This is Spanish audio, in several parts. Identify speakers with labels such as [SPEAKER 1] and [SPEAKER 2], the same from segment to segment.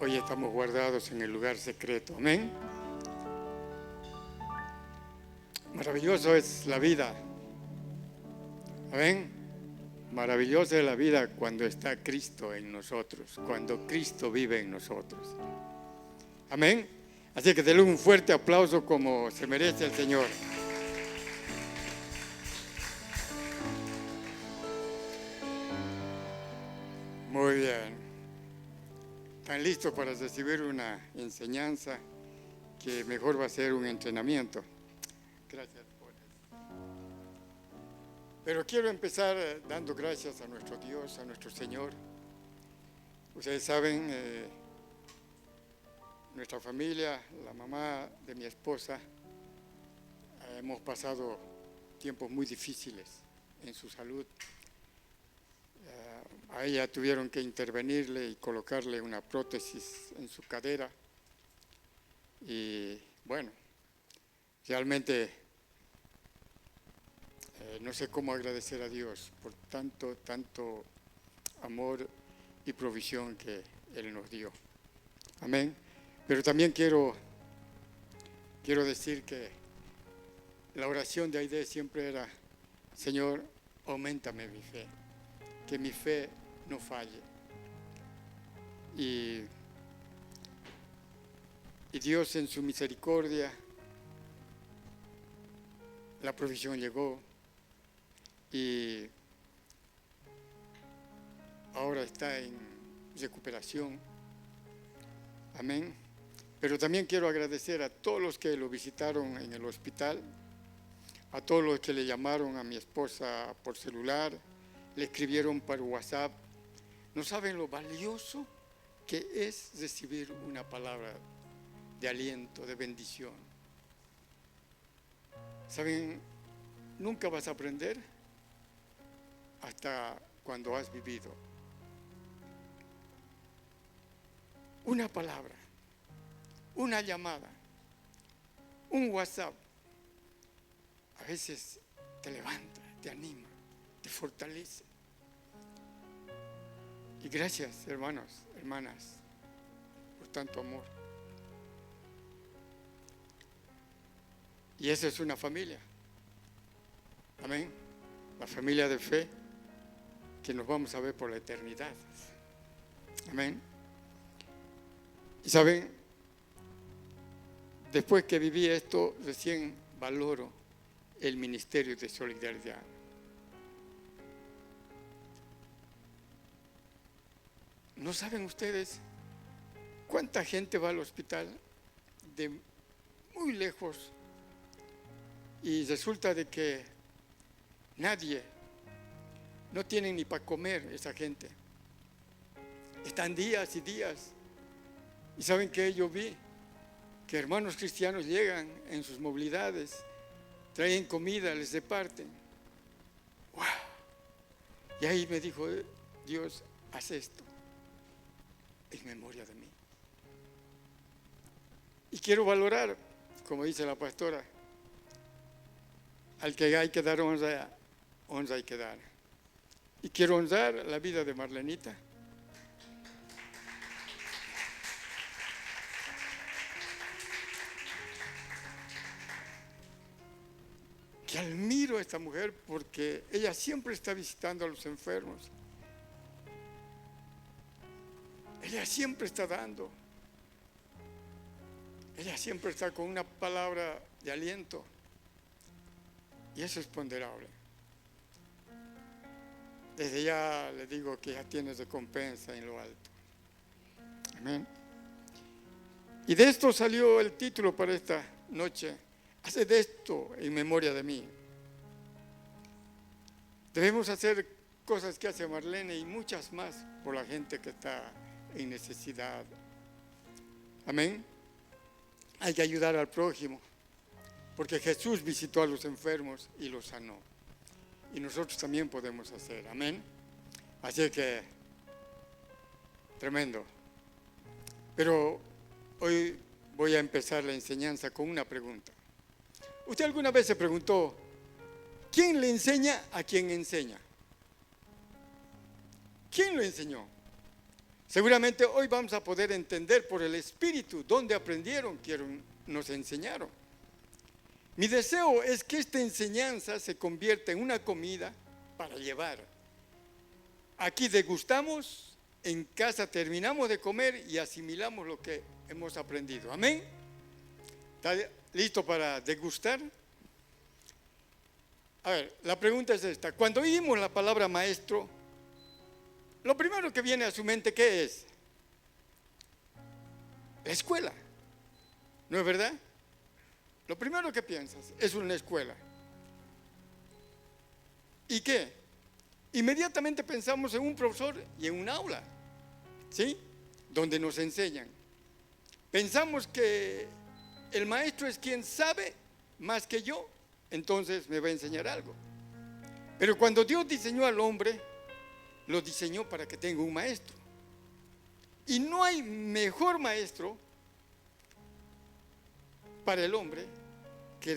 [SPEAKER 1] Hoy estamos guardados en el lugar secreto. Amén. Maravilloso es la vida. Amén. Maravillosa es la vida cuando está Cristo en nosotros, cuando Cristo vive en nosotros. Amén. Así que denle un fuerte aplauso como se merece el Señor. Muy bien. ¿Están listos para recibir una enseñanza que mejor va a ser un entrenamiento? Gracias por eso. Pero quiero empezar dando gracias a nuestro Dios, a nuestro Señor. Ustedes saben, nuestra familia, la mamá de mi esposa, hemos pasado tiempos muy difíciles en su salud. A ella tuvieron que intervenirle y colocarle una prótesis en su cadera. Y bueno, realmente no sé cómo agradecer a Dios por tanto amor y provisión que Él nos dio. Amén. Pero también quiero decir que la oración de Aide siempre era: Señor, auméntame mi fe, que mi fe no falle. Y Dios en su misericordia, la provisión llegó y ahora está en recuperación. Amén. Pero también quiero agradecer a todos los que lo visitaron en el hospital, a todos los que le llamaron a mi esposa por celular, le escribieron por WhatsApp. No saben lo valioso que es recibir una palabra de aliento, de bendición. ¿Saben? Nunca vas a aprender hasta cuando has vivido. Una palabra, una llamada, un WhatsApp, a veces te levanta, te anima, te fortalece. Y gracias, hermanos, hermanas, por tanto amor. Y esa es una familia. Amén. La familia de fe que nos vamos a ver por la eternidad. Amén. Y saben, después que viví esto, recién valoro el ministerio de solidaridad. ¿No saben ustedes cuánta gente va al hospital de muy lejos y resulta de que nadie, no tienen ni para comer esa gente? Están días y días. Y saben que yo vi que hermanos cristianos llegan en sus movilidades, traen comida, les reparten. ¡Wow! Y ahí me dijo Dios: haz esto en memoria de mí. Y quiero valorar, como dice la pastora, al que hay que dar honra, honra hay que dar. Y quiero honrar la vida de Marlenita. Que admiro a esta mujer porque ella siempre está visitando a los enfermos. Ella siempre está dando. Ella siempre está con una palabra de aliento. Y eso es ponderable. Desde ya le digo que ya tienes recompensa en lo alto. Amén. Y de esto salió el título para esta noche: haced esto en memoria de mí. Debemos hacer cosas que hace Marlene y muchas más por la gente que está en necesidad. Amén. Hay que ayudar al prójimo, porque Jesús visitó a los enfermos y los sanó. Y nosotros también podemos hacer. Amén. Así que, tremendo. Pero hoy voy a empezar la enseñanza con una pregunta. ¿Usted alguna vez se preguntó: ¿quién le enseña a quién enseña? ¿Quién lo enseñó? Seguramente hoy vamos a poder entender por el Espíritu dónde aprendieron, nos enseñaron. Mi deseo es que esta enseñanza se convierta en una comida para llevar. Aquí degustamos, en casa terminamos de comer y asimilamos lo que hemos aprendido. Amén. ¿Está listo para degustar? A ver, la pregunta es esta. Cuando oímos la palabra maestro, lo primero que viene a su mente, ¿qué es? La escuela. ¿No es verdad? Lo primero que piensas es una escuela. ¿Y qué? Inmediatamente pensamos en un profesor y en un aula, ¿sí? Donde nos enseñan. Pensamos que el maestro es quien sabe más que yo, entonces me va a enseñar algo. Pero cuando Dios diseñó al hombre, lo diseñó para que tenga un maestro. Y no hay mejor maestro para el hombre que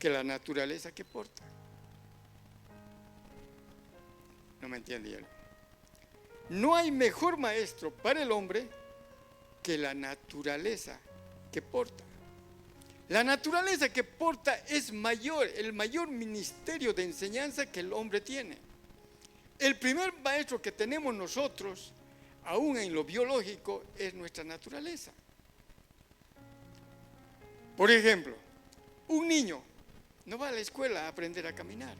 [SPEAKER 1] la naturaleza que porta. No me entendieron. No hay mejor maestro para el hombre que la naturaleza que porta. La naturaleza que porta es el mayor ministerio de enseñanza que el hombre tiene. El primer maestro que tenemos nosotros, aún en lo biológico, es nuestra naturaleza. Por ejemplo, un niño no va a la escuela a aprender a caminar.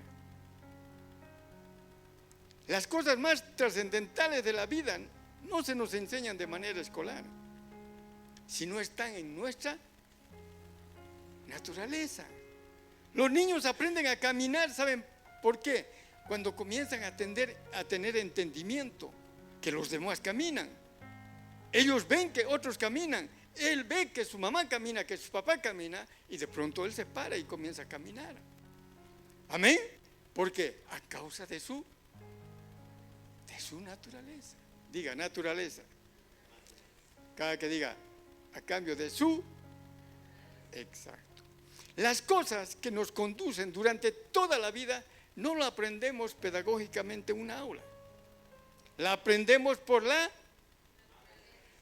[SPEAKER 1] Las cosas más trascendentales de la vida no se nos enseñan de manera escolar, sino están en nuestra naturaleza. Los niños aprenden a caminar, ¿saben por qué? Cuando comienzan a tener entendimiento que los demás caminan. Ellos ven que otros caminan. Él ve que su mamá camina, que su papá camina, y de pronto él se para y comienza a caminar. ¿Amén? ¿Por qué? A causa de su naturaleza. Diga, naturaleza. Cada que diga, a cambio de su. Exacto. Las cosas que nos conducen durante toda la vida no la aprendemos pedagógicamente en una aula. La aprendemos por la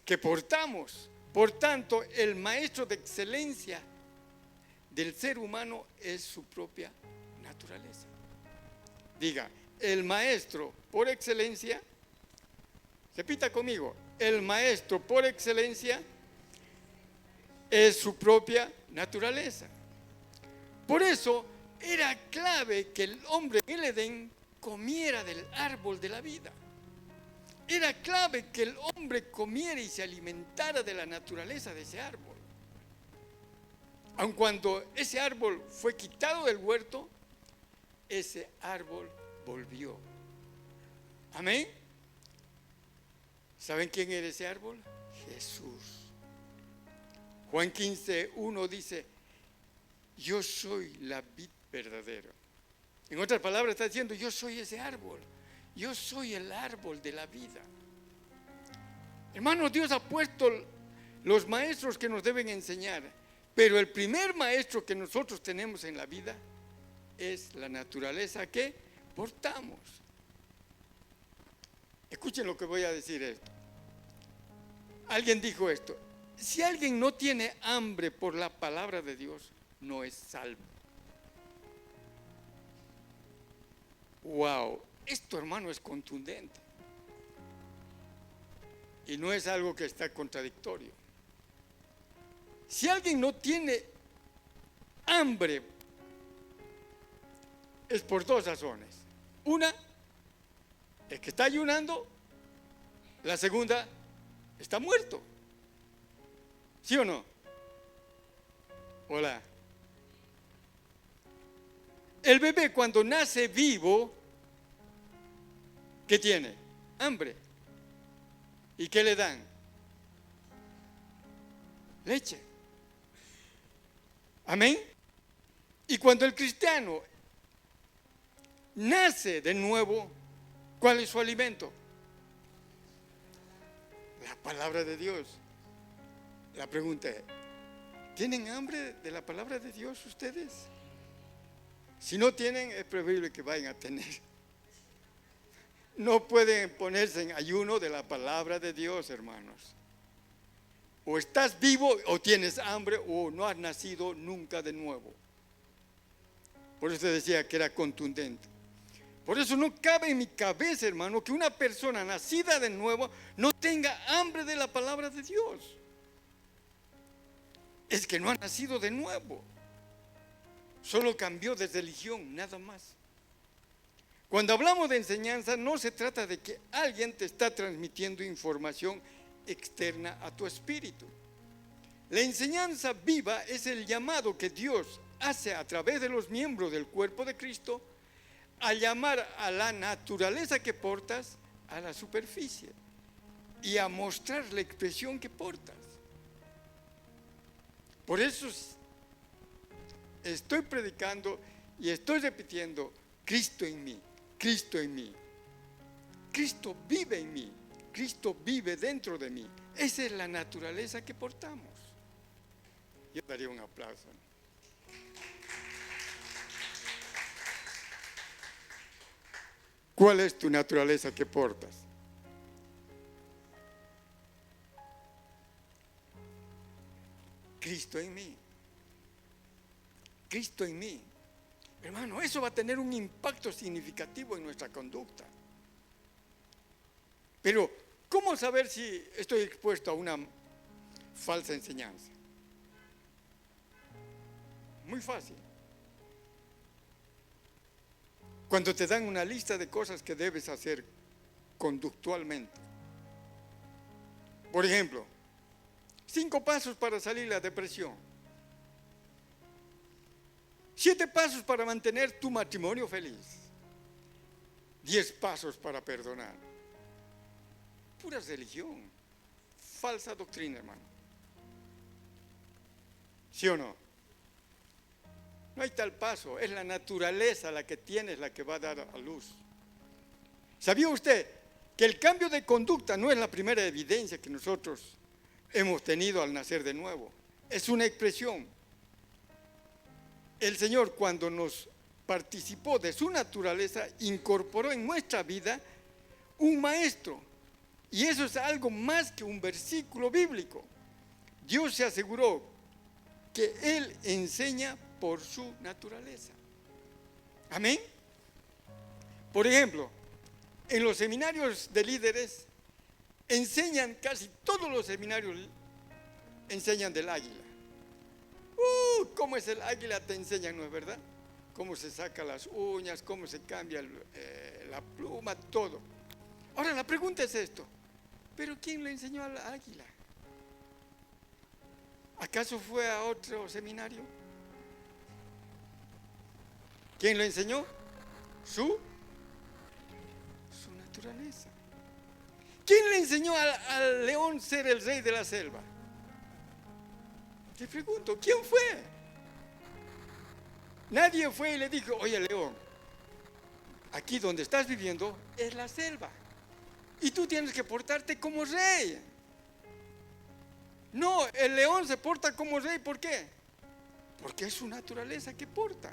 [SPEAKER 1] que portamos. Por tanto, el maestro de excelencia del ser humano es su propia naturaleza. Diga, el maestro por excelencia, repita conmigo, el maestro por excelencia es su propia naturaleza. Por eso era clave que el hombre en el Edén comiera del árbol de la vida. Era clave que el hombre comiera y se alimentara de la naturaleza de ese árbol. Aun cuando ese árbol fue quitado del huerto, ese árbol volvió. Amén. ¿Saben quién era ese árbol? Jesús. Juan 15:1 dice, yo soy la vid verdadera. En otras palabras está diciendo, yo soy ese árbol. Yo soy el árbol de la vida. Hermanos, Dios ha puesto los maestros que nos deben enseñar, pero el primer maestro que nosotros tenemos en la vida es la naturaleza que portamos. Escuchen lo que voy a decir esto. Alguien dijo esto: si alguien no tiene hambre por la palabra de Dios, no es salvo. Wow, esto, hermano, es contundente. Y no es algo que está contradictorio. Si alguien no tiene hambre, es por dos razones. Una, es que está ayunando. La segunda, está muerto. ¿Sí o no? Hola. El bebé cuando nace vivo, ¿qué tiene? Hambre. ¿Y qué le dan? Leche. Amén. Y cuando el cristiano nace de nuevo, ¿cuál es su alimento? La palabra de Dios. La pregunta es, ¿tienen hambre de la palabra de Dios ustedes? Si no tienen, es preferible que vayan a tener. no pueden ponerse en ayuno de la palabra de Dios, hermanos. O estás vivo o tienes hambre o no has nacido nunca de nuevo. Por eso decía que era contundente. Por eso no cabe en mi cabeza, hermano, que una persona nacida de nuevo no tenga hambre de la palabra de Dios. Es que no ha nacido de nuevo. Solo cambió de religión, nada más. Cuando hablamos de enseñanza, no se trata de que alguien te está transmitiendo información externa a tu espíritu. La enseñanza viva es el llamado que Dios hace a través de los miembros del cuerpo de Cristo a llamar a la naturaleza que portas a la superficie y a mostrar la expresión que portas. Por eso estoy predicando y estoy repitiendo: Cristo en mí, Cristo en mí. Cristo vive en mí, Cristo vive dentro de mí. Esa es la naturaleza que portamos. Yo daría un aplauso. ¿Cuál es tu naturaleza que portas? Cristo en mí. Cristo en mí. Hermano, eso va a tener un impacto significativo en nuestra conducta. Pero, ¿cómo saber si estoy expuesto a una falsa enseñanza? Muy fácil. Cuando te dan una lista de cosas que debes hacer conductualmente. Por ejemplo, 5 pasos para salir de la depresión. 7 pasos para mantener tu matrimonio feliz. 10 pasos para perdonar. Pura religión. Falsa doctrina, hermano. ¿Sí o no? No hay tal paso, es la naturaleza la que tienes, la que va a dar a luz. ¿Sabía usted que el cambio de conducta no es la primera evidencia que nosotros hemos tenido al nacer de nuevo? Es una expresión. El Señor, cuando nos participó de su naturaleza, incorporó en nuestra vida un maestro. Y eso es algo más que un versículo bíblico. Dios se aseguró que Él enseña por su naturaleza. Amén. Por ejemplo, en los seminarios de líderes enseñan, casi todos los seminarios enseñan del águila. ¿Cómo es el águila? Te enseñan, ¿no es verdad? Cómo se saca las uñas, cómo se cambia la pluma, todo. Ahora la pregunta es esto: ¿pero quién le enseñó al águila? ¿Acaso fue a otro seminario? ¿Quién lo enseñó? Su naturaleza. ¿Quién le enseñó al león ser el rey de la selva? Te pregunto, ¿quién fue? Nadie fue y le dijo: oye, león, aquí donde estás viviendo es la selva y tú tienes que portarte como rey. No, el león se porta como rey. ¿Por qué? Porque es su naturaleza que porta.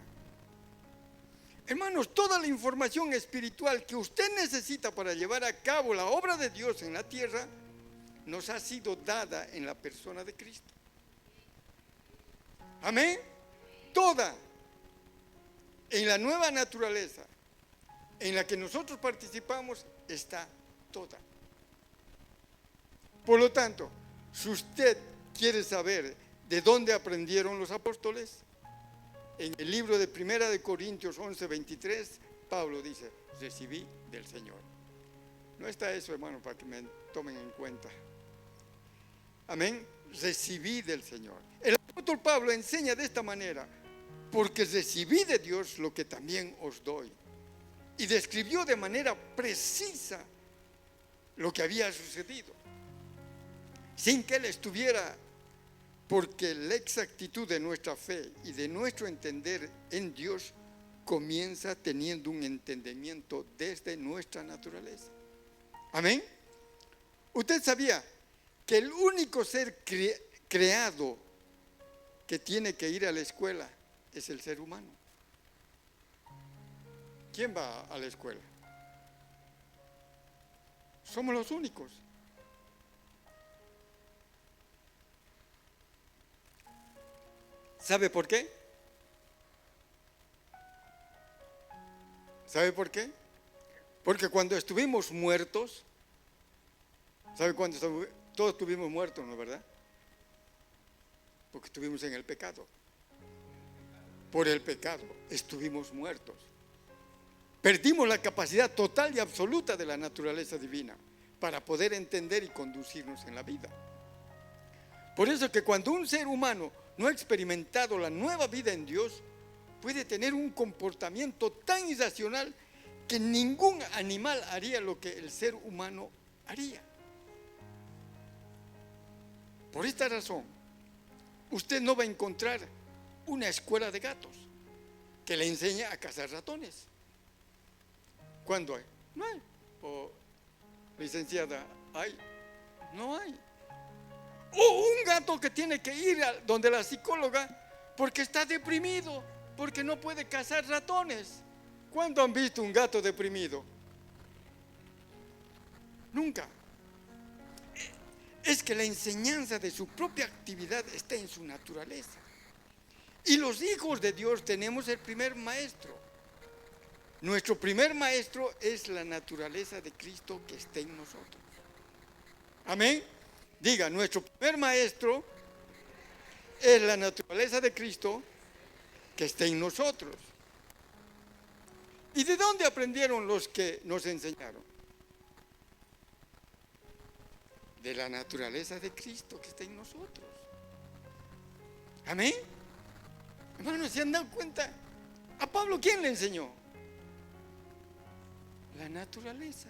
[SPEAKER 1] Hermanos, toda la información espiritual que usted necesita para llevar a cabo la obra de Dios en la tierra nos ha sido dada en la persona de Cristo. Amén. Toda. En la nueva naturaleza en la que nosotros participamos está toda. Por lo tanto, si usted quiere saber de dónde aprendieron los apóstoles, en el libro de 1 Corintios 11:23, Pablo dice: recibí del Señor. No está eso, hermano, para que me tomen en cuenta. Amén. Recibí del Señor. El apóstol Pablo enseña de esta manera: porque recibí de Dios lo que también os doy. Y describió de manera precisa lo que había sucedido, sin que él estuviera, porque la exactitud de nuestra fe y de nuestro entender en Dios comienza teniendo un entendimiento desde nuestra naturaleza. Amén. Usted sabía que el único ser creado que tiene que ir a la escuela es el ser humano. ¿Quién va a la escuela? Somos los únicos. ¿Sabe por qué? ¿Sabe por qué? Porque cuando estuvimos muertos, ¿sabe cuándo todos estuvimos muertos, no es verdad? Porque estuvimos en el pecado. Por el pecado estuvimos muertos. Perdimos la capacidad total y absoluta de la naturaleza divina para poder entender y conducirnos en la vida. Por eso que cuando un ser humano no ha experimentado la nueva vida en Dios, puede tener un comportamiento tan irracional que ningún animal haría lo que el ser humano haría. Por esta razón, usted no va a encontrar una escuela de gatos que le enseñe a cazar ratones. ¿Cuándo hay? No hay. O licenciada, ¿hay? No hay. O un gato que tiene que ir a donde la psicóloga porque está deprimido, porque no puede cazar ratones. ¿Cuándo han visto un gato deprimido? Nunca. Es que la enseñanza de su propia actividad está en su naturaleza. Y los hijos de Dios tenemos el primer maestro. Nuestro primer maestro es la naturaleza de Cristo que está en nosotros. Amén. Diga, nuestro primer maestro es la naturaleza de Cristo que está en nosotros. ¿Y de dónde aprendieron los que nos enseñaron? De la naturaleza de Cristo que está en nosotros. Amén. Hermanos, ¿se han dado cuenta? ¿A Pablo quién le enseñó? La naturaleza.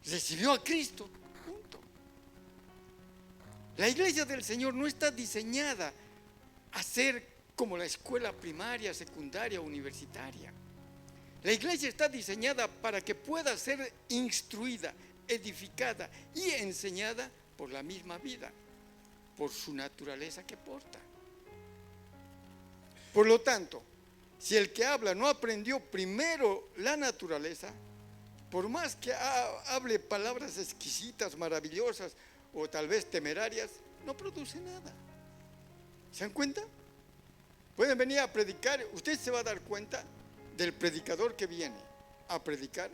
[SPEAKER 1] Recibió a Cristo. Punto. La iglesia del Señor no está diseñada a ser como la escuela primaria, secundaria, universitaria. La iglesia está diseñada para que pueda ser instruida, edificada y enseñada por la misma vida, por su naturaleza que porta. Por lo tanto, si el que habla no aprendió primero la naturaleza, por más que hable palabras exquisitas, maravillosas o tal vez temerarias, no produce nada. ¿Se dan cuenta? Pueden venir a predicar, usted se va a dar cuenta del predicador que viene a predicar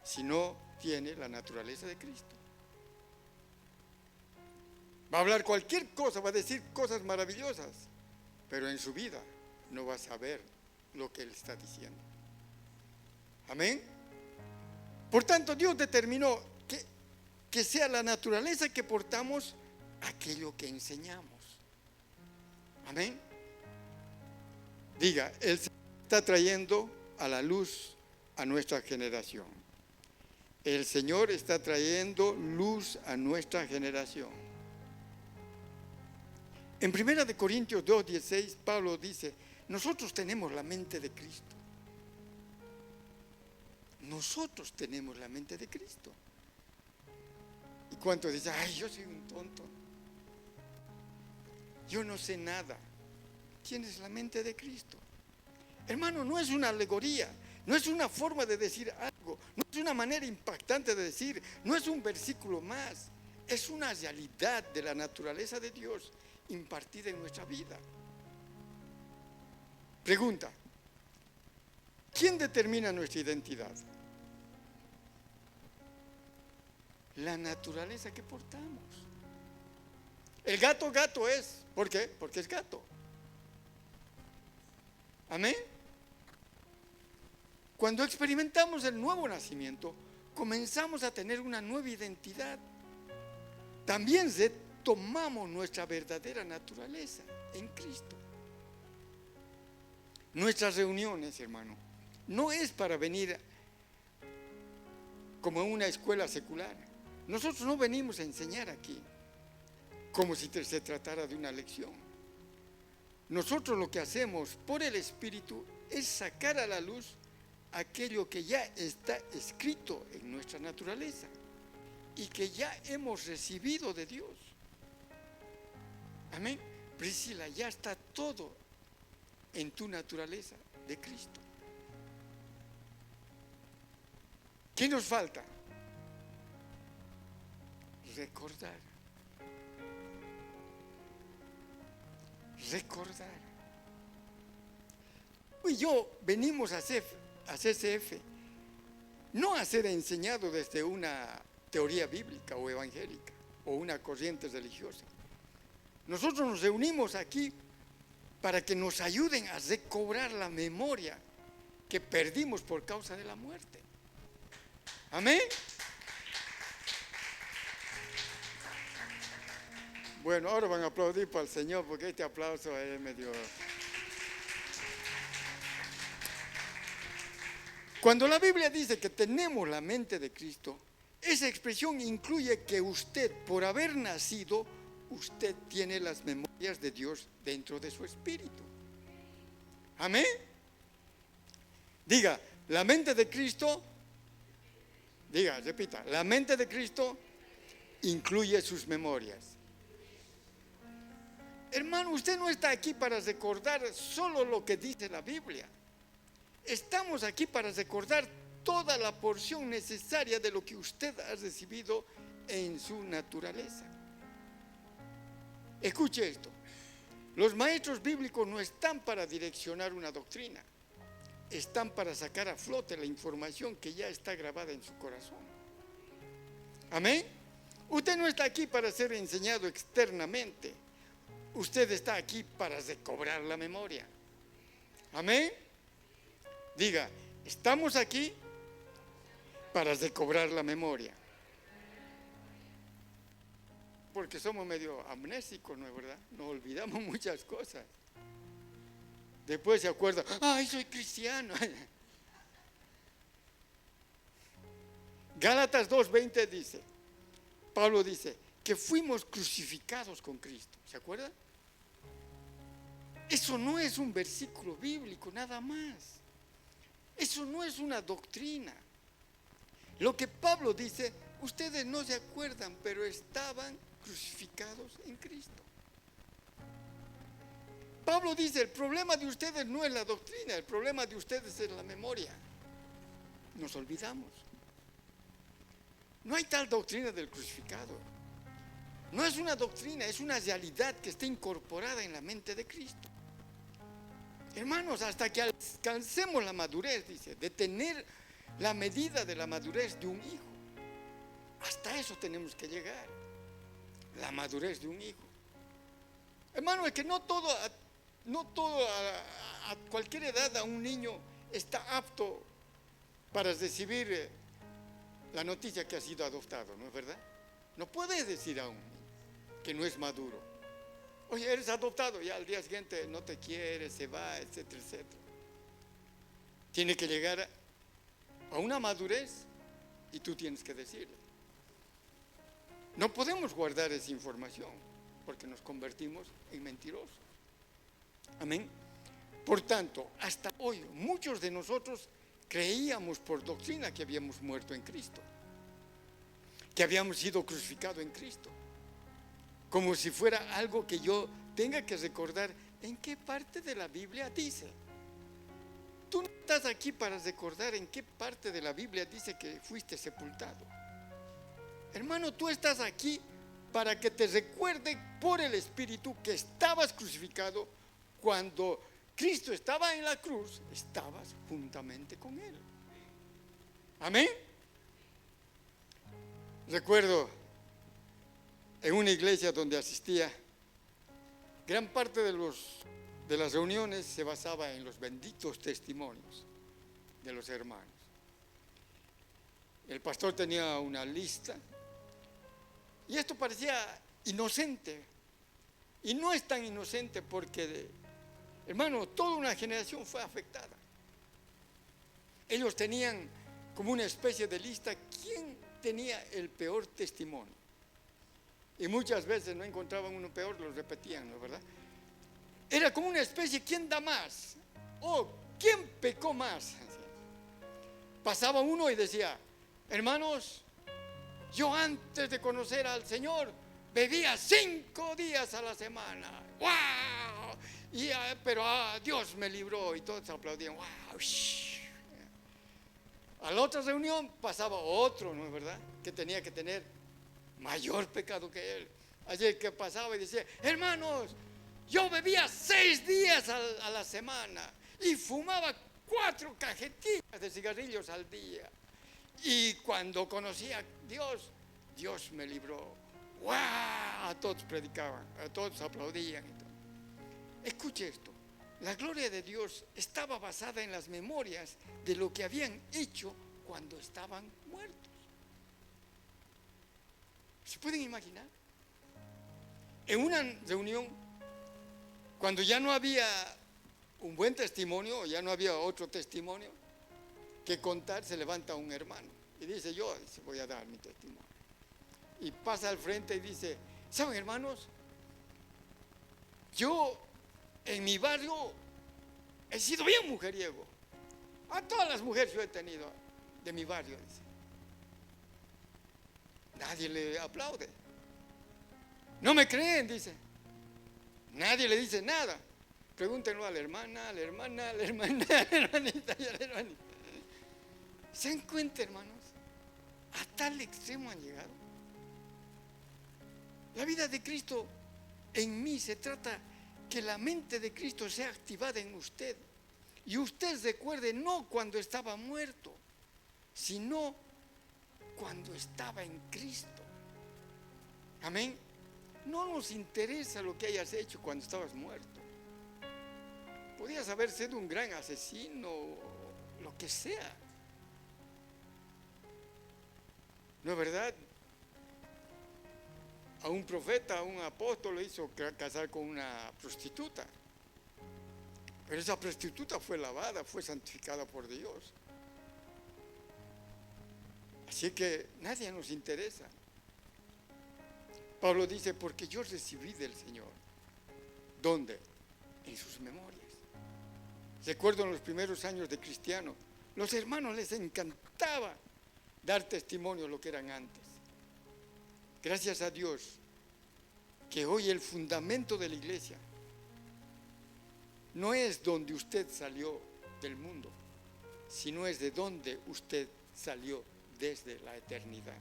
[SPEAKER 1] si no tiene la naturaleza de Cristo. Va a hablar cualquier cosa, va a decir cosas maravillosas, pero en su vida no va a saber lo que él está diciendo. Amén. Por tanto, Dios determinó que sea la naturaleza que portamos aquello que enseñamos. Amén. Diga, Él está trayendo a la luz a nuestra generación. El Señor está trayendo luz a nuestra generación. En 1 Corintios 2:16, Pablo dice, nosotros tenemos la mente de Cristo. Nosotros tenemos la mente de Cristo. ¿Y cuántos dicen, ay, yo soy un tonto? Yo no sé nada. Tienes la mente de Cristo. Hermano, no es una alegoría, no es una forma de decir algo, no es una manera impactante de decir, no es un versículo más, es una realidad de la naturaleza de Dios impartida en nuestra vida. Pregunta, ¿quién determina nuestra identidad? La naturaleza que portamos. El gato, gato es. ¿Por qué? Porque es gato. Amén. Cuando experimentamos el nuevo nacimiento, comenzamos a tener una nueva identidad. También tomamos nuestra verdadera naturaleza en Cristo. Nuestras reuniones, hermano, no es para venir como en una escuela secular. Nosotros no venimos a enseñar aquí como si se tratara de una lección. Nosotros lo que hacemos por el Espíritu es sacar a la luz aquello que ya está escrito en nuestra naturaleza y que ya hemos recibido de Dios. Amén. Priscila, ya está todo en tu naturaleza de Cristo. ¿Qué nos falta? recordar. Recordar. Y yo venimos a CCF no a ser enseñado desde una teoría bíblica o evangélica o una corriente religiosa. Nosotros nos reunimos aquí para que nos ayuden a recobrar la memoria que perdimos por causa de la muerte. Amén. Bueno, ahora van a aplaudir para el Señor porque este aplauso es medio... Cuando la Biblia dice que tenemos la mente de Cristo, esa expresión incluye que usted, por haber nacido, usted tiene las memorias de Dios dentro de su espíritu. Amén. Diga, la mente de Cristo, diga, repita, la mente de Cristo incluye sus memorias. Hermano, usted no está aquí para recordar solo lo que dice la Biblia. Estamos aquí para recordar toda la porción necesaria de lo que usted ha recibido en su naturaleza. Escuche esto. Los maestros bíblicos no están para direccionar una doctrina. Están para sacar a flote la información que ya está grabada en su corazón. Amén. Usted no está aquí para ser enseñado externamente. Usted está aquí para recobrar la memoria. Amén. Diga, estamos aquí para recobrar la memoria. Porque somos medio amnésicos, ¿no es verdad? Nos olvidamos muchas cosas. Después se acuerda, ¡ay, soy cristiano! Gálatas 2:20 dice, Pablo dice, que fuimos crucificados con Cristo. ¿Se acuerdan? Eso no es un versículo bíblico, nada más. Eso no es una doctrina. Lo que Pablo dice, ustedes no se acuerdan, pero estaban crucificados en Cristo. Pablo dice, el problema de ustedes no es la doctrina, el problema de ustedes es la memoria. Nos olvidamos. No hay tal doctrina del crucificado. No es una doctrina, es una realidad que está incorporada en la mente de Cristo. Hermanos, hasta que alcancemos la madurez, dice, de tener la medida de la madurez de un hijo. Hasta eso tenemos que llegar. La madurez de un hijo. Hermano, es que no todo a cualquier edad a un niño está apto para recibir la noticia que ha sido adoptado, ¿no es verdad? No puedes decir a un niño que no es maduro. Oye, eres adoptado, ya al día siguiente no te quiere, se va, etcétera, etcétera. Tiene que llegar a una madurez y tú tienes que decirle. No podemos guardar esa información porque nos convertimos en mentirosos. Amén. Por tanto, hasta hoy muchos de nosotros creíamos por doctrina que habíamos muerto en Cristo, que habíamos sido crucificados en Cristo. Como si fuera algo que yo tenga que recordar. ¿En qué parte de la Biblia dice? Tú no estás aquí para recordar en qué parte de la Biblia dice que fuiste sepultado. Hermano, tú estás aquí para que te recuerde por el Espíritu que estabas crucificado. Cuando Cristo estaba en la cruz, estabas juntamente con Él. Amén. Recuerdo en una iglesia donde asistía, gran parte de las reuniones se basaba en los benditos testimonios de los hermanos. El pastor tenía una lista y esto parecía inocente, y no es tan inocente porque, hermano, toda una generación fue afectada. Ellos tenían como una especie de lista, ¿quién tenía el peor testimonio? Y muchas veces no encontraban uno peor, lo repetían, ¿no es verdad? Era como una especie, ¿quién da más? O ¿quién pecó más? Pasaba uno y decía, hermanos, yo antes de conocer al Señor bebía 5 días a la semana. ¡Wow! Pero Dios me libró, y todos aplaudían. ¡Wow! A la otra reunión pasaba otro, ¿no es verdad? Que tenía que tener mayor pecado que él. Así que pasaba y decía: hermanos, yo bebía 6 días a la semana y fumaba 4 cajetillas de cigarrillos al día. Y cuando conocí a Dios, Dios me libró. ¡Wow! A todos predicaban, a todos aplaudían y todo. Escuche esto: la gloria de Dios estaba basada en las memorias de lo que habían hecho cuando estaban muertos. ¿Se pueden imaginar? En una reunión, cuando ya no había un buen testimonio, ya no había otro testimonio que contar, se levanta un hermano y dice: yo voy a dar mi testimonio. Y pasa al frente y dice: ¿saben, hermanos? Yo en mi barrio he sido bien mujeriego. A todas las mujeres yo he tenido de mi barrio, dice. Nadie le aplaude. No me creen, dice. Nadie le dice nada. Pregúntenlo a la hermana, a la hermana, a la hermana, a la hermanita y a la hermanita. ¿Se dan cuenta, hermanos? A tal extremo han llegado. La vida de Cristo en mí se trata que la mente de Cristo sea activada en usted. Y usted recuerde no cuando estaba muerto, sino cuando estaba en Cristo. Amén. No nos interesa lo que hayas hecho cuando estabas muerto. Podías haber sido un gran asesino, lo que sea. ¿No es verdad? A un profeta, a un apóstol le hizo casar con una prostituta. Pero esa prostituta fue lavada, fue santificada por Dios. Así que nadie nos interesa. Pablo dice: porque yo recibí del Señor. ¿Dónde? En sus memorias. Recuerdo en los primeros años de cristiano, los hermanos les encantaba dar testimonio de lo que eran antes. Gracias a Dios que hoy el fundamento de la iglesia no es donde usted salió del mundo, sino es de donde usted salió desde la eternidad.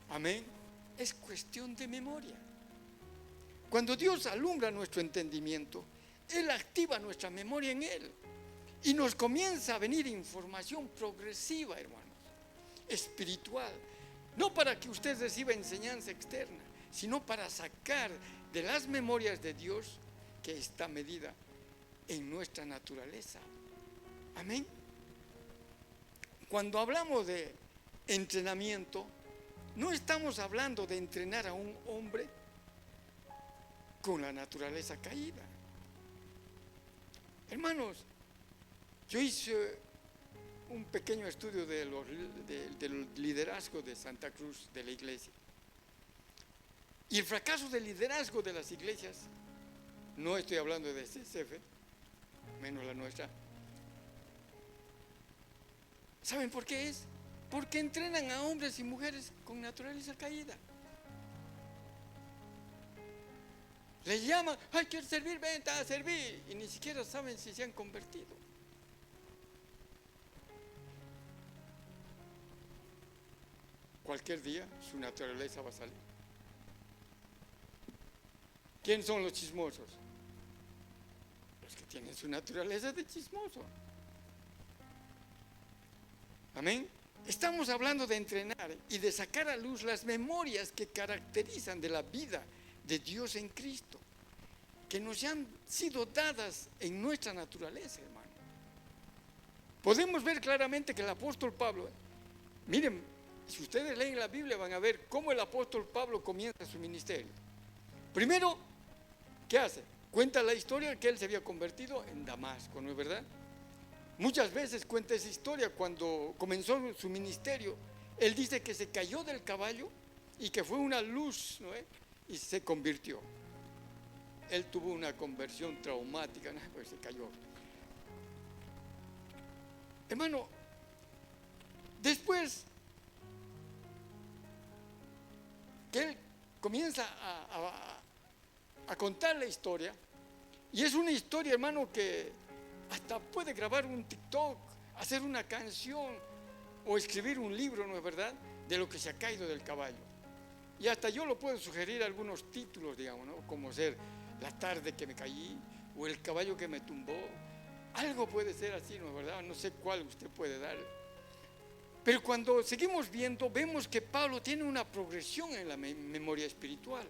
[SPEAKER 1] Amén. Es cuestión de memoria. Cuando Dios alumbra nuestro entendimiento, Él activa nuestra memoria en Él y nos comienza a venir información progresiva, hermanos, espiritual. No para que usted reciba enseñanza externa, sino para sacar de las memorias de Dios que está medida en nuestra naturaleza. Amén. Cuando hablamos de entrenamiento, no estamos hablando de entrenar a un hombre con la naturaleza caída. Hermanos, yo hice un pequeño estudio del liderazgo de Santa Cruz, de la iglesia. Y el fracaso del liderazgo de las iglesias, no estoy hablando de CCF, menos la nuestra. ¿Saben por qué es? Porque entrenan a hombres y mujeres con naturaleza caída. Les llaman: ay, quiero servir, vente a servir. Y ni siquiera saben si se han convertido. Cualquier día su naturaleza va a salir. ¿Quién son los chismosos? Los que tienen su naturaleza de chismoso. Amén. Estamos hablando de entrenar y de sacar a luz las memorias que caracterizan de la vida de Dios en Cristo, que nos han sido dadas en nuestra naturaleza, hermano. Podemos ver claramente que el apóstol Pablo, miren, si ustedes leen la Biblia van a ver cómo el apóstol Pablo comienza su ministerio. Primero, ¿qué hace? Cuenta la historia que él se había convertido en Damasco, ¿no es verdad? Muchas veces cuenta esa historia. Cuando comenzó su ministerio, él dice que se cayó del caballo y que fue una luz, ¿no? Y se convirtió. Él tuvo una conversión traumática, ¿no? Pues se cayó. Hermano, después que él comienza a contar la historia, y es una historia, hermano, que hasta puede grabar un TikTok, hacer una canción o escribir un libro, ¿no es verdad?, de lo que se ha caído del caballo. Y hasta yo lo puedo sugerir algunos títulos, digamos, ¿no? Como ser La tarde que me caí o El caballo que me tumbó. Algo puede ser así, ¿no es verdad? No sé cuál usted puede dar. Pero cuando seguimos viendo, vemos que Pablo tiene una progresión en la memoria espiritual.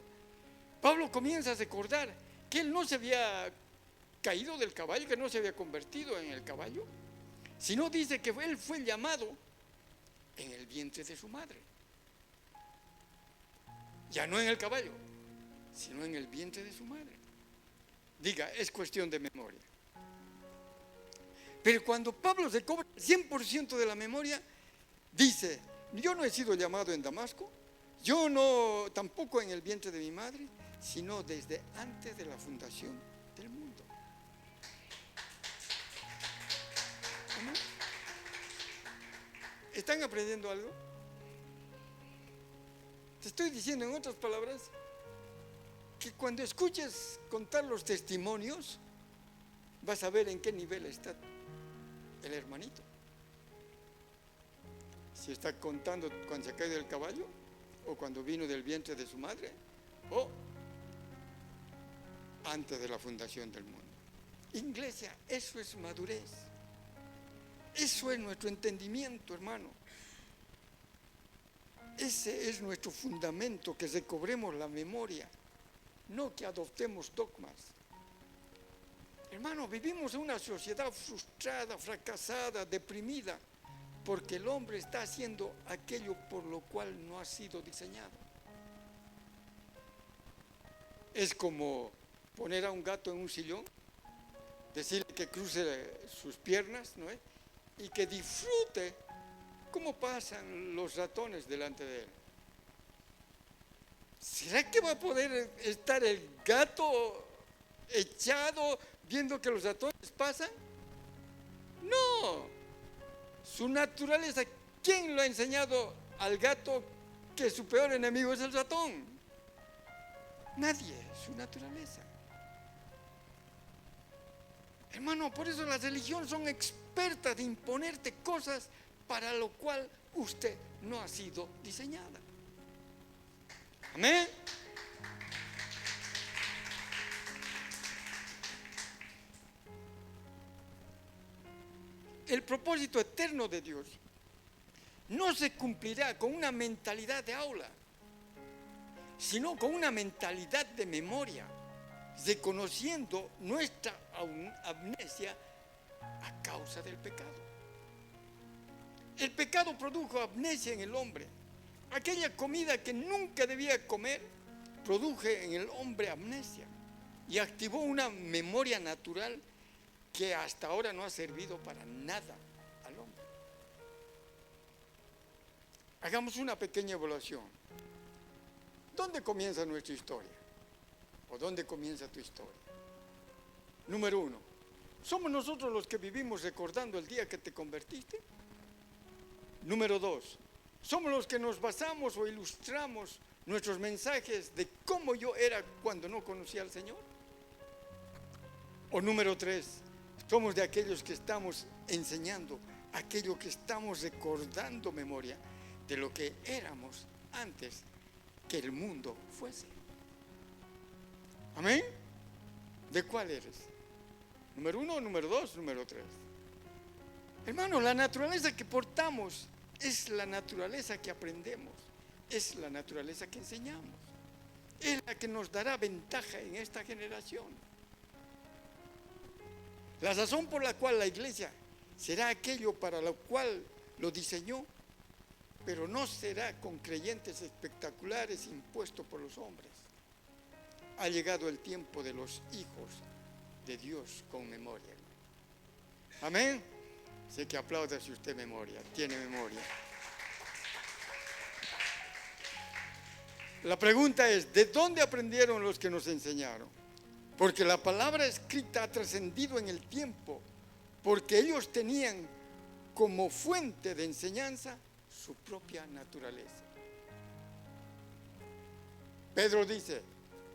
[SPEAKER 1] Pablo comienza a recordar que él no se había caído del caballo, que no se había convertido en el caballo, sino dice que él fue llamado en el vientre de su madre. Ya no en el caballo, sino en el vientre de su madre. Diga, es cuestión de memoria. Pero cuando Pablo recobra el 100% de la memoria, dice, yo no he sido llamado en Damasco, yo no, tampoco en el vientre de mi madre, sino desde antes de la fundación del mundo. ¿Cómo? ¿Están aprendiendo algo? Te estoy diciendo en otras palabras que cuando escuches contar los testimonios vas a ver en qué nivel está el hermanito. Si está contando cuando se cae del caballo o cuando vino del vientre de su madre o antes de la fundación del mundo. Iglesia, eso es madurez. Eso es nuestro entendimiento, hermano. Ese es nuestro fundamento, que recobremos la memoria, no que adoptemos dogmas. Hermano, vivimos en una sociedad frustrada, fracasada, deprimida, porque el hombre está haciendo aquello por lo cual no ha sido diseñado. Es como poner a un gato en un sillón, decirle que cruce sus piernas, ¿no es? Y que disfrute cómo pasan los ratones delante de él. ¿Será que va a poder estar el gato echado viendo que los ratones pasan? No. Su naturaleza, ¿quién lo ha enseñado al gato que su peor enemigo es el ratón? Nadie, su naturaleza. Hermano, por eso las religiones son expertas de imponerte cosas para lo cual usted no ha sido diseñada. Amén. El propósito eterno de Dios no se cumplirá con una mentalidad de aula, sino con una mentalidad de memoria, reconociendo nuestra amnesia a causa del pecado. El pecado produjo amnesia en el hombre. Aquella comida que nunca debía comer produjo en el hombre amnesia y activó una memoria natural que hasta ahora no ha servido para nada al hombre. Hagamos una pequeña evaluación. ¿Dónde comienza nuestra historia? ¿O dónde comienza tu historia? Número 1, ¿somos nosotros los que vivimos recordando el día que te convertiste? Número 2, ¿somos los que nos basamos o ilustramos nuestros mensajes de cómo yo era cuando no conocía al Señor? O número 3, somos de aquellos que estamos enseñando aquello que estamos recordando memoria de lo que éramos antes que el mundo fuese. ¿Amén? ¿De cuál eres? ¿Número 1, número 2, número 3? Hermano, la naturaleza que portamos es la naturaleza que aprendemos, es la naturaleza que enseñamos, es la que nos dará ventaja en esta generación. La razón por la cual la iglesia será aquello para lo cual lo diseñó, pero no será con creyentes espectaculares impuestos por los hombres. Ha llegado el tiempo de los hijos de Dios con memoria. Amén. Sé que aplauda si usted memoria, tiene memoria. La pregunta es, ¿de dónde aprendieron los que nos enseñaron? Porque la palabra escrita ha trascendido en el tiempo, porque ellos tenían como fuente de enseñanza su propia naturaleza. Pedro dice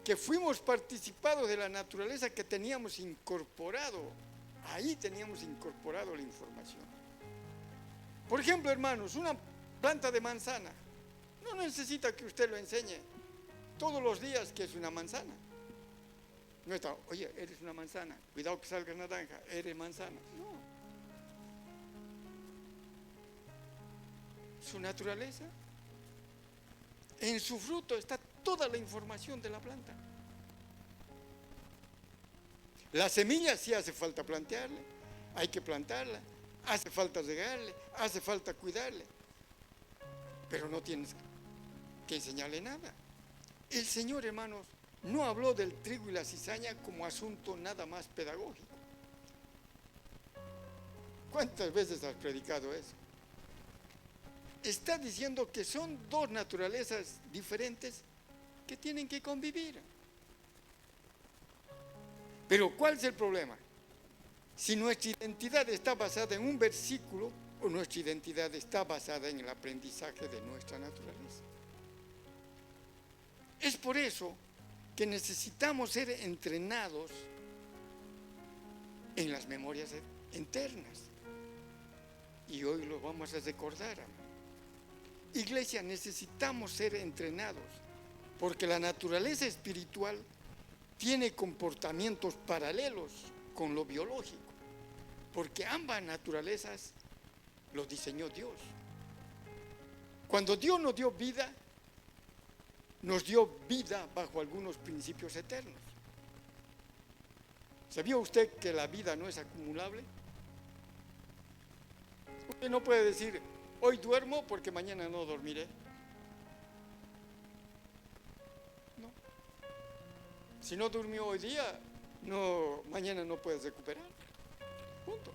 [SPEAKER 1] que fuimos participados de la naturaleza que teníamos incorporado. Ahí teníamos incorporado la información. Por ejemplo, hermanos, una planta de manzana No necesita que usted lo enseñe todos los días que es una manzana. No está, oye, eres una manzana, cuidado que salga naranja, eres manzana. No. Su naturaleza, en su fruto está toda la información de la planta. La semilla sí hace falta plantearle, hay que plantarla, hace falta regarle, hace falta cuidarle, pero no tienes que enseñarle nada. El Señor, hermanos, no habló del trigo y la cizaña como asunto nada más pedagógico. ¿Cuántas veces has predicado eso? Está diciendo que son dos naturalezas diferentes que tienen que convivir. Pero ¿cuál es el problema? Si nuestra identidad está basada en un versículo o nuestra identidad está basada en el aprendizaje de nuestra naturaleza. Es por eso que necesitamos ser entrenados en las memorias internas. Y hoy lo vamos a recordar. Iglesia, necesitamos ser entrenados porque la naturaleza espiritual tiene comportamientos paralelos con lo biológico, porque ambas naturalezas los diseñó Dios. Cuando Dios nos dio vida bajo algunos principios eternos. ¿Sabía usted que la vida no es acumulable? Usted no puede decir, hoy duermo porque mañana no dormiré. No. Si no durmió hoy día, mañana no puedes recuperar. Punto.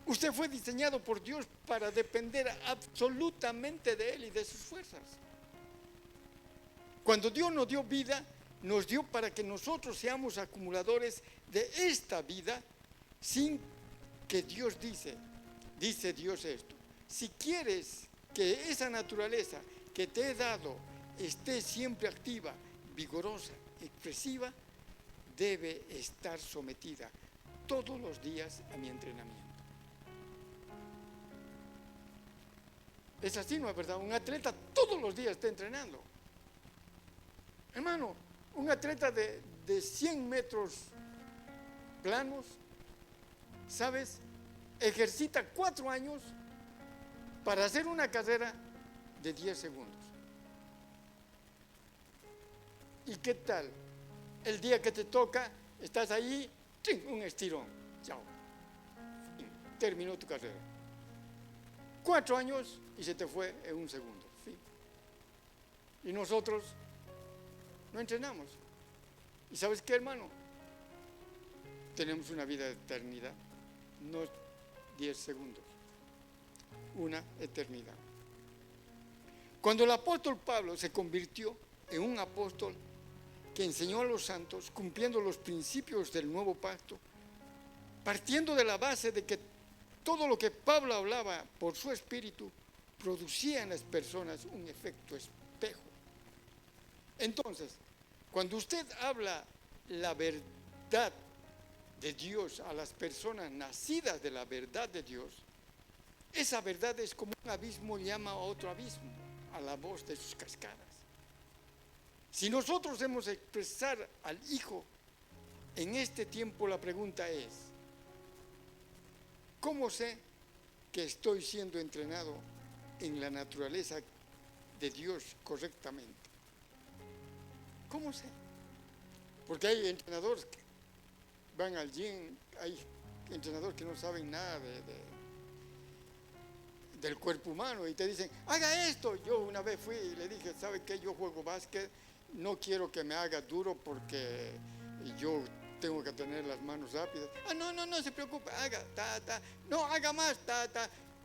[SPEAKER 1] Usted fue diseñado por Dios para depender absolutamente de Él y de sus fuerzas. Cuando Dios nos dio vida, nos dio para que nosotros seamos acumuladores de esta vida, sin que Dios dice Dios esto: si quieres que esa naturaleza que te he dado esté siempre activa, vigorosa, expresiva, debe estar sometida todos los días a mi entrenamiento. Es así, ¿no es verdad? Un atleta todos los días está entrenando. Hermano, un atleta de 100 metros planos, ¿sabes? Ejercita 4 años para hacer una carrera de 10 segundos. ¿Y qué tal? El día que te toca, estás ahí, un estirón, chao, terminó tu carrera. 4 años y se te fue en 1 segundo. ¿Sí? Y nosotros no entrenamos. ¿Y sabes qué, hermano? Tenemos una vida de eternidad, no 10 segundos, una eternidad. Cuando el apóstol Pablo se convirtió en un apóstol que enseñó a los santos, cumpliendo los principios del nuevo pacto, partiendo de la base de que todo lo que Pablo hablaba por su espíritu producía en las personas un efecto espejo. Entonces, cuando usted habla la verdad de Dios a las personas nacidas de la verdad de Dios, esa verdad es como un abismo llama a otro abismo, a la voz de sus cascadas. Si nosotros debemos expresar al Hijo en este tiempo, la pregunta es: ¿cómo sé que estoy siendo entrenado en la naturaleza de Dios correctamente? ¿Cómo sé? Porque hay entrenadores que van al gym, hay entrenadores que no saben nada del cuerpo humano y te dicen, haga esto. Yo una vez fui y le dije, ¿sabe qué? Yo juego básquet, no quiero que me haga duro porque yo tengo que tener las manos rápidas. No se preocupe, haga, no, haga más,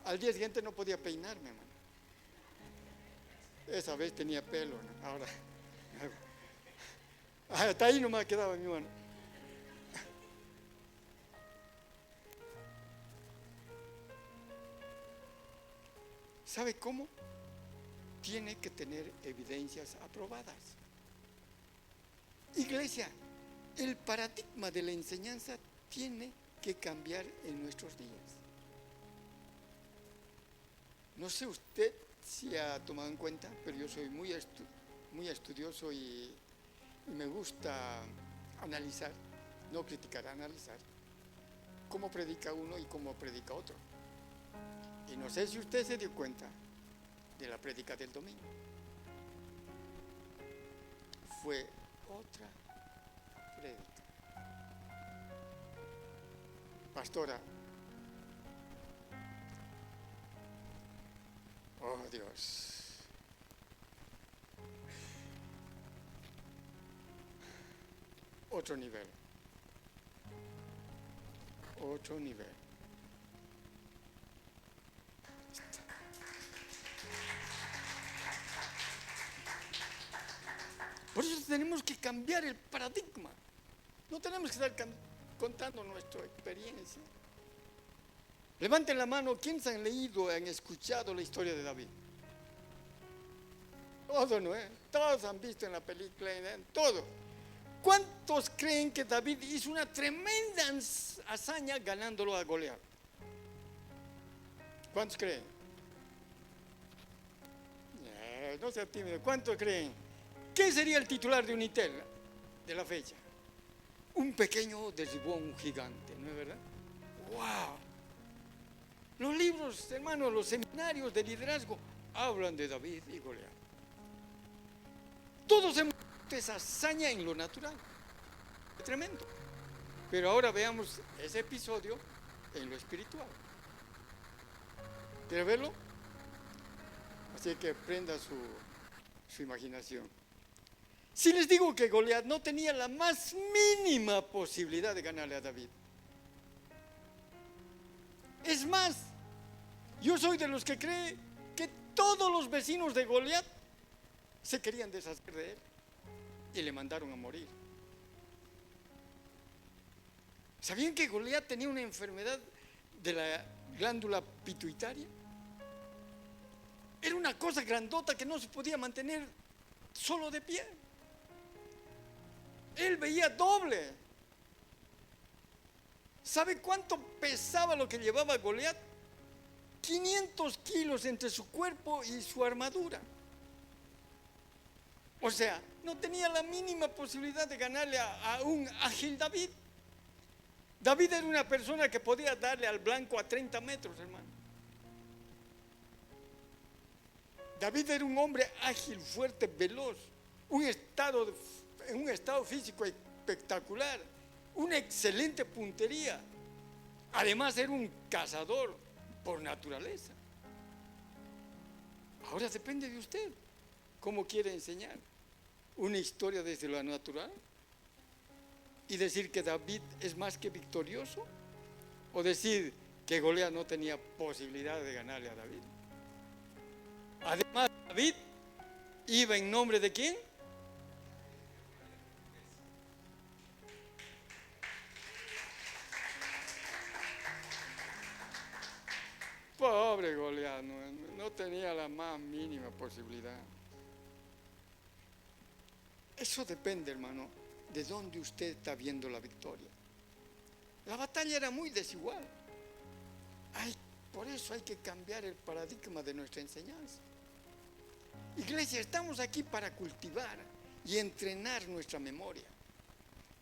[SPEAKER 1] Al día siguiente no podía peinarme, hermano. Esa vez tenía pelo, ¿no? Ahora, hasta ahí nomás quedaba mi mano. ¿Sabe cómo? Tiene que tener evidencias aprobadas. Iglesia, el paradigma de la enseñanza tiene que cambiar en nuestros días. No sé usted sí ha tomado en cuenta, pero yo soy muy estudioso y me gusta analizar, no criticar, analizar cómo predica uno y cómo predica otro. Y no sé si usted se dio cuenta de la prédica del domingo. Fue otra prédica. Pastora, oh Dios, otro nivel, otro nivel. Por eso tenemos que cambiar el paradigma. No tenemos que estar contando nuestra experiencia. Levanten la mano, ¿quiénes han leído, han escuchado la historia de David? Todos, ¿no? Todos han visto en la película, en todo. ¿Cuántos creen que David hizo una tremenda hazaña ganándolo a Goliat? ¿Cuántos creen? No sea tímido. ¿Cuántos creen? ¿Qué sería el titular de Unitel de la fecha? Un pequeño derribó un gigante, ¿no es verdad? ¡Wow! Los libros, hermanos, los seminarios de liderazgo hablan de David y Goliat. Todos hemos visto esa hazaña en lo natural. Tremendo. Pero ahora veamos ese episodio en lo espiritual. ¿Quiere verlo? Así que prenda su imaginación. Si les digo que Goliat no tenía la más mínima posibilidad de ganarle a David. Es más, yo soy de los que cree que todos los vecinos de Goliat se querían deshacer de él y le mandaron a morir. ¿Sabían que Goliat tenía una enfermedad de la glándula pituitaria? Era una cosa grandota que no se podía mantener solo de pie. Él veía doble. ¿Sabe cuánto pesaba lo que llevaba Goliat? 500 kilos entre su cuerpo y su armadura. O sea, no tenía la mínima posibilidad de ganarle a un ágil David. David era una persona que podía darle al blanco a 30 metros, hermano. David era un hombre ágil, fuerte, veloz, en un estado físico espectacular, una excelente puntería. Además era un cazador por naturaleza. Ahora depende de usted cómo quiere enseñar una historia desde lo natural y decir que David es más que victorioso, o decir que Goliat no tenía posibilidad de ganarle a David. Además, David iba en nombre de ¿quién? Pobre Goliat, no tenía la más mínima posibilidad. Eso depende, hermano, de dónde usted está viendo la victoria. La batalla era muy desigual. Por eso hay que cambiar el paradigma de nuestra enseñanza. Iglesia, estamos aquí para cultivar y entrenar nuestra memoria.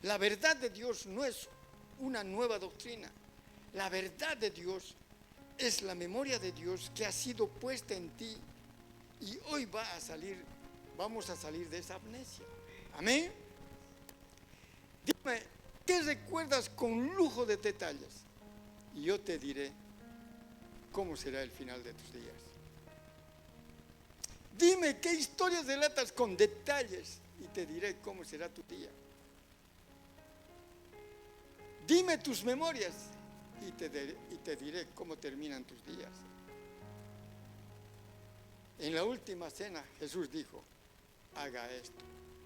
[SPEAKER 1] La verdad de Dios no es una nueva doctrina. La verdad de Dios es la memoria de Dios que ha sido puesta en ti y hoy vamos a salir de esa amnesia. Amén. Dime, ¿qué recuerdas con lujo de detalles? Y yo te diré cómo será el final de tus días. Dime, ¿qué historias relatas con detalles? Y te diré cómo será tu día. Dime tus memorias y te diré cómo terminan tus días. En la última cena Jesús dijo: haga esto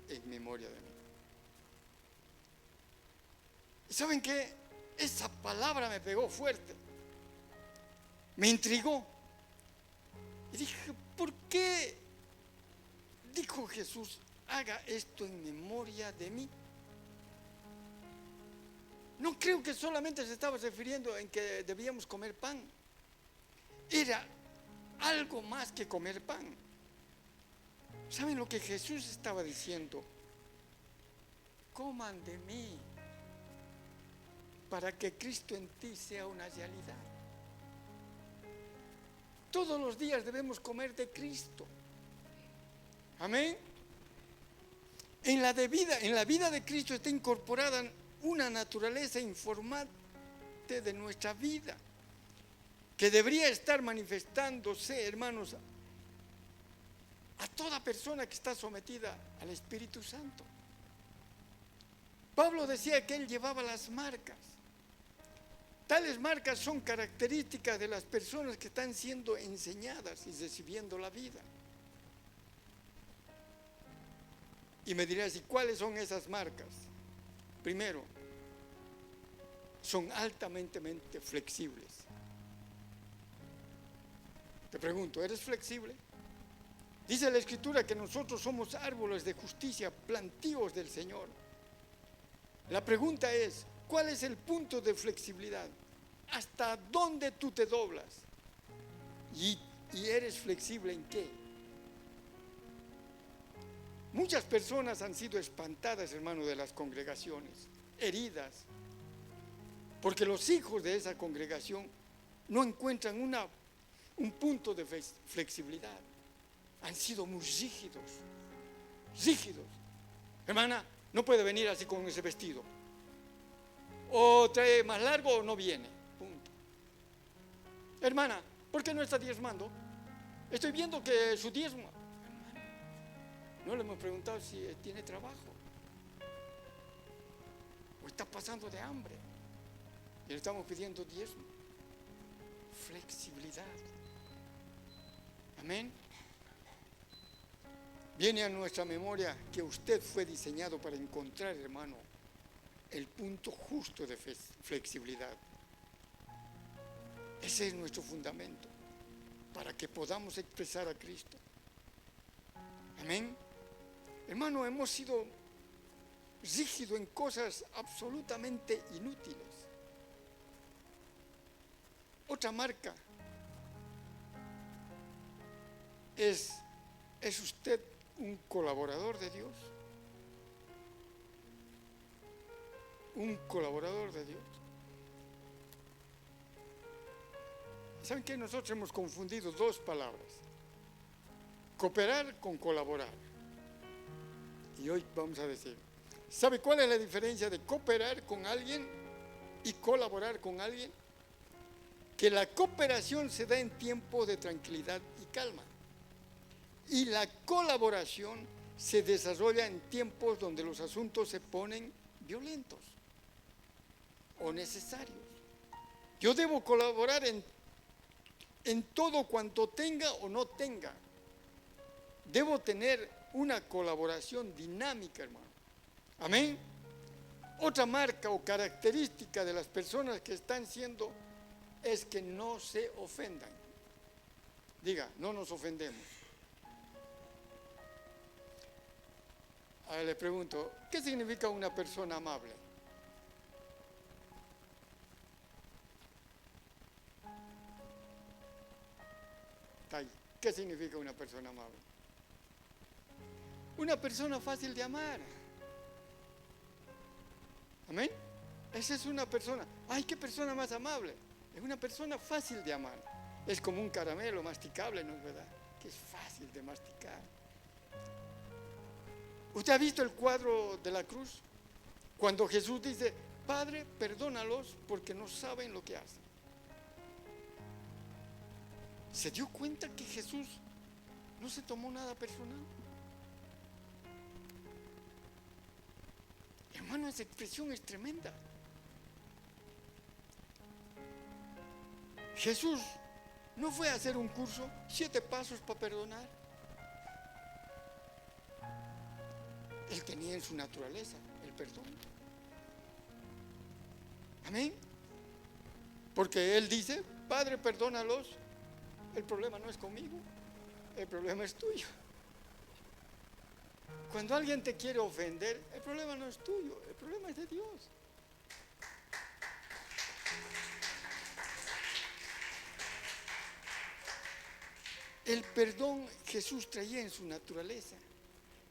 [SPEAKER 1] en memoria de mí. ¿Y saben qué? Esa palabra me pegó fuerte, me intrigó. Y dije, ¿por qué dijo Jesús, haga esto en memoria de mí? No creo que solamente se estaba refiriendo en que debíamos comer pan. Era algo más que comer pan. ¿Saben lo que Jesús estaba diciendo? Coman de mí para que Cristo en ti sea una realidad. Todos los días debemos comer de Cristo. Amén. En la vida de Cristo está incorporada una naturaleza informante de nuestra vida, que debería estar manifestándose, hermanos, a toda persona que está sometida al Espíritu Santo. Pablo decía que él llevaba las marcas. Tales marcas son características de las personas que están siendo enseñadas y recibiendo la vida. Y me dirás, ¿y cuáles son esas marcas? Primero, son altamente flexibles. Te pregunto, ¿eres flexible? Dice la Escritura que nosotros somos árboles de justicia, plantíos del Señor. La pregunta es, ¿cuál es el punto de flexibilidad? ¿Hasta dónde tú te doblas? ¿Y eres flexible en qué? Muchas personas han sido espantadas, hermano, de las congregaciones, heridas, porque los hijos de esa congregación no encuentran un punto de flexibilidad. Han sido muy rígidos. Hermana, no puede venir así con ese vestido. O trae más largo o no viene. Punto. Hermana, ¿por qué no está diezmando? Estoy viendo que su diezmo. Hermana, no le hemos preguntado si tiene trabajo o está pasando de hambre y le estamos pidiendo diezmo. Flexibilidad. Amén. Viene a nuestra memoria que usted fue diseñado para encontrar, hermano, el punto justo de flexibilidad. Ese es nuestro fundamento para que podamos expresar a Cristo. Amén. Hermano, hemos sido rígidos en cosas absolutamente inútiles. Otra marca ¿es usted un colaborador de Dios? Un colaborador de Dios. ¿Saben qué? Nosotros hemos confundido dos palabras: cooperar con colaborar. Y hoy vamos a decir, ¿sabe cuál es la diferencia de cooperar con alguien y colaborar con alguien? Que la cooperación se da en tiempos de tranquilidad y calma, y la colaboración se desarrolla en tiempos donde los asuntos se ponen violentos o necesarios. Yo debo colaborar en todo cuanto tenga o no tenga. Debo tener una colaboración dinámica, hermano. Amén. Otra marca o característica de las personas que están siendo es que no se ofendan. Diga, no nos ofendemos. Ahora le pregunto, ¿qué significa una persona amable? ¿Qué significa una persona amable? Una persona fácil de amar. ¿Amén? Esa es una persona. ¡Ay, qué persona más amable! Es una persona fácil de amar. Es como un caramelo masticable, ¿no es verdad? Que es fácil de masticar. ¿Usted ha visto el cuadro de la cruz? Cuando Jesús dice, Padre, perdónalos porque no saben lo que hacen. ¿Se dio cuenta que Jesús no se tomó nada personal? Hermano, esa expresión es tremenda. Jesús no fue a hacer un curso, 7 pasos para perdonar. Él tenía en su naturaleza el perdón. Amén. Porque Él dice, Padre, perdónalos. El problema no es conmigo, el problema es tuyo. Cuando alguien te quiere ofender, el problema no es tuyo, el problema es de Dios. El perdón Jesús traía en su naturaleza.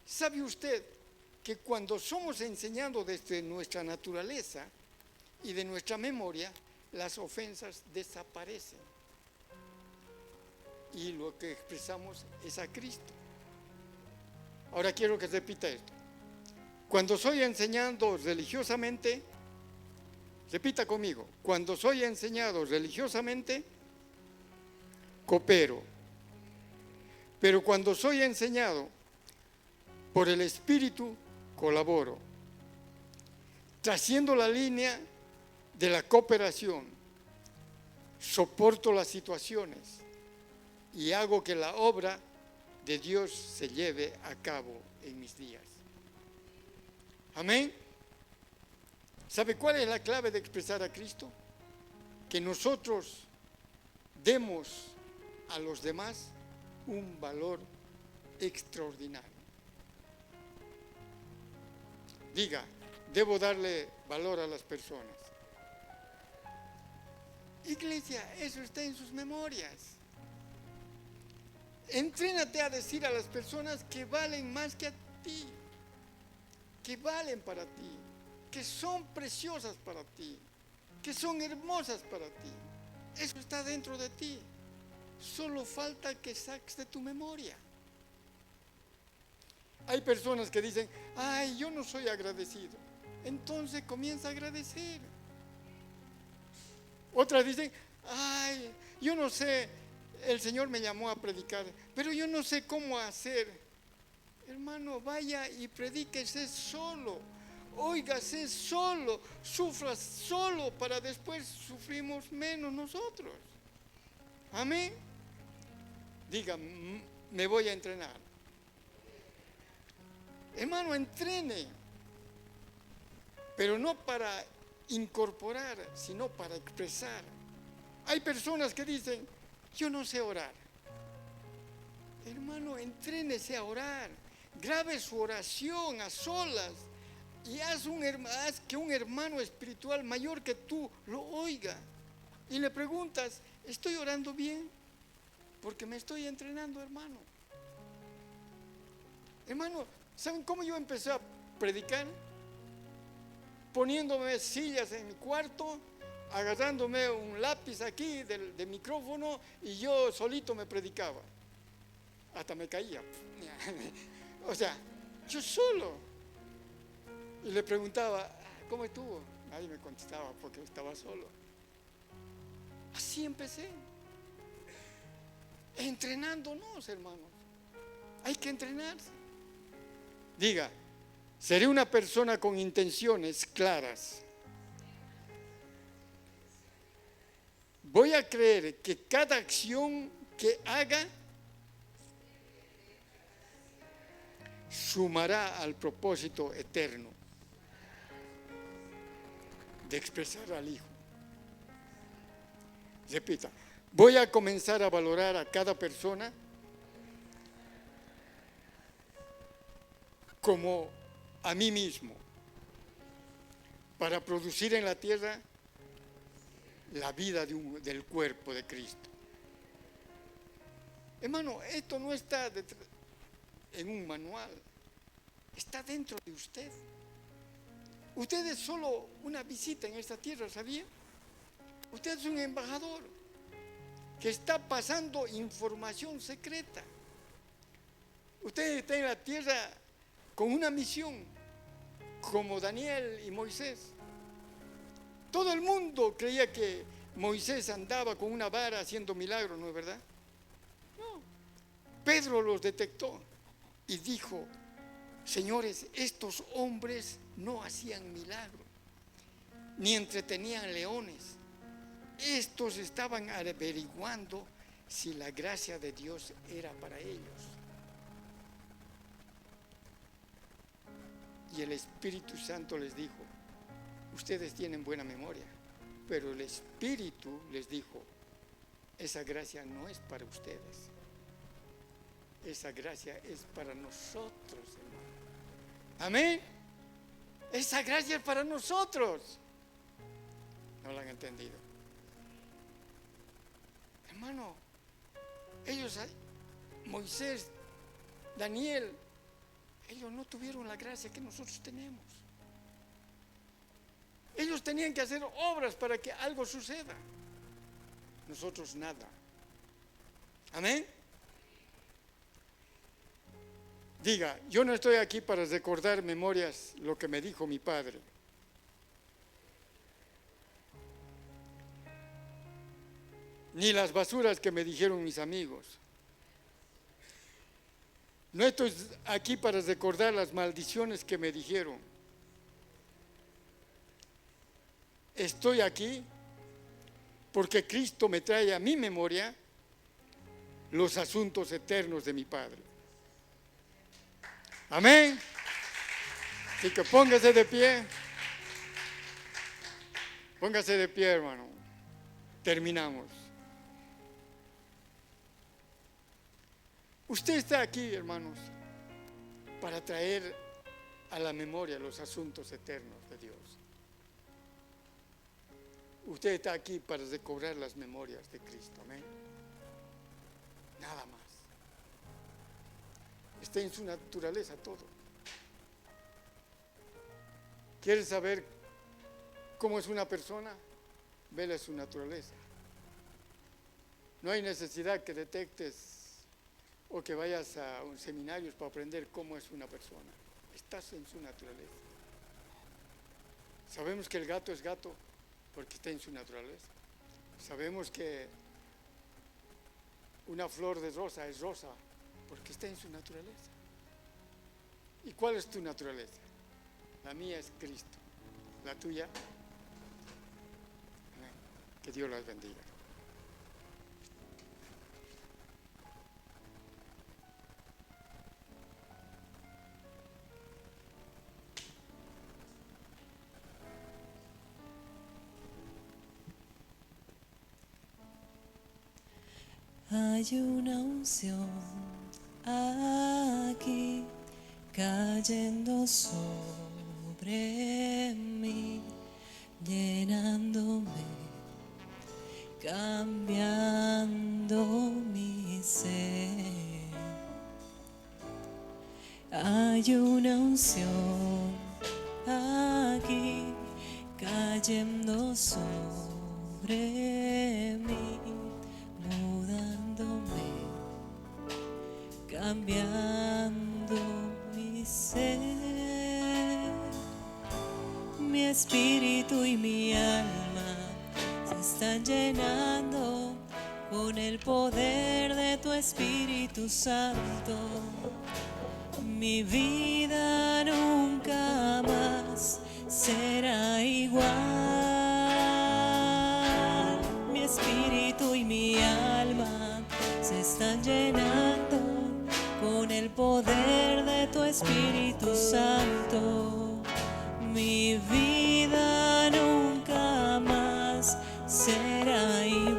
[SPEAKER 1] ¿Sabe usted que cuando somos enseñados desde nuestra naturaleza y de nuestra memoria, las ofensas desaparecen? Y lo que expresamos es a Cristo. Ahora quiero que repita esto. Cuando soy enseñado religiosamente, repita conmigo, cuando soy enseñado religiosamente, coopero. Pero cuando soy enseñado por el Espíritu, colaboro. Trasciendo la línea de la cooperación, soporto las situaciones y hago que la obra de Dios se lleve a cabo en mis días. Amén. ¿Sabe cuál es la clave de expresar a Cristo? Que nosotros demos a los demás un valor extraordinario. Diga, debo darle valor a las personas. Iglesia, eso está en sus memorias. Entrénate a decir a las personas que valen más que a ti, que valen para ti, que son preciosas para ti, que son hermosas para ti. Eso está dentro de ti. Solo falta que saques de tu memoria. Hay personas que dicen, ay, yo no soy agradecido. Entonces comienza a agradecer. Otras dicen, ay, yo no sé, el Señor me llamó a predicar, pero yo no sé cómo hacer. Hermano, vaya y predíquese solo, óigase solo, sufra solo, para después sufrimos menos nosotros. Amén. Diga, me voy a entrenar. Hermano, entrene, pero no para incorporar, sino para expresar. Hay personas que dicen, yo no sé orar. Hermano, entrénese a orar. Grabe su oración a solas y haz que un hermano espiritual mayor que tú lo oiga. Y le preguntas, ¿estoy orando bien? Porque me estoy entrenando, hermano. Hermano, ¿saben cómo yo empecé a predicar? Poniéndome sillas en mi cuarto, agarrándome un lápiz aquí de micrófono y yo solito me predicaba. Hasta me caía. O sea, yo solo. Y le preguntaba, ¿cómo estuvo? Nadie me contestaba porque estaba solo. Así empecé. Entrenándonos, hermanos. Hay que entrenarse. Diga, seré una persona con intenciones claras. Voy a creer que cada acción que haga sumará al propósito eterno de expresar al Hijo. Repita, voy a comenzar a valorar a cada persona como a mí mismo, para producir en la tierra la vida del cuerpo de Cristo. Hermano, esto no está en un manual, está dentro de usted. Usted es solo una visita en esta tierra, ¿sabía? Usted es un embajador que está pasando información secreta. Usted está en la tierra con una misión, como Daniel y Moisés. Todo el mundo creía que Moisés andaba con una vara haciendo milagros, ¿no es verdad? No. Pedro los detectó y dijo, señores, estos hombres no hacían milagros, ni entretenían leones. Estos estaban averiguando si la gracia de Dios era para ellos. Y el Espíritu Santo les dijo, ustedes tienen buena memoria, pero el Espíritu les dijo, esa gracia no es para ustedes, esa gracia es para nosotros, hermano. Amén. Esa gracia es para nosotros. No la han entendido. Hermano, ellos Moisés, Daniel, ellos no tuvieron la gracia que nosotros tenemos. Ellos tenían que hacer obras para que algo suceda. Nosotros nada. Amén. Diga, yo no estoy aquí para recordar memorias lo que me dijo mi padre. Ni las basuras que me dijeron mis amigos. No estoy aquí para recordar las maldiciones que me dijeron. Estoy aquí porque Cristo me trae a mi memoria los asuntos eternos de mi Padre. Amén. Así que póngase de pie. Póngase de pie, hermano. Terminamos. Usted está aquí, hermanos, para traer a la memoria los asuntos eternos de Dios. Usted está aquí para recobrar las memorias de Cristo. Amén. Nada más. Está en su naturaleza todo. ¿Quieres saber cómo es una persona? Vele su naturaleza. No hay necesidad que detectes o que vayas a un seminario para aprender cómo es una persona. Estás en su naturaleza. Sabemos que el gato es gato porque está en su naturaleza. Sabemos que una flor de rosa es rosa porque está en su naturaleza. ¿Y cuál es tu naturaleza? La mía es Cristo. ¿La tuya? Amén. Que Dios las bendiga.
[SPEAKER 2] Hay una unción aquí cayendo sobre mí, llenándome, cambiando mi ser. Hay una unción aquí cayendo sobre mí, mudándome, cambiando mi ser. Mi espíritu y mi alma se están llenando con el poder de tu Espíritu Santo. Mi vida nunca más será igual. Mi espíritu y mi alma se están llenando con el poder de tu Espíritu Santo. Mi vida nunca más será igual.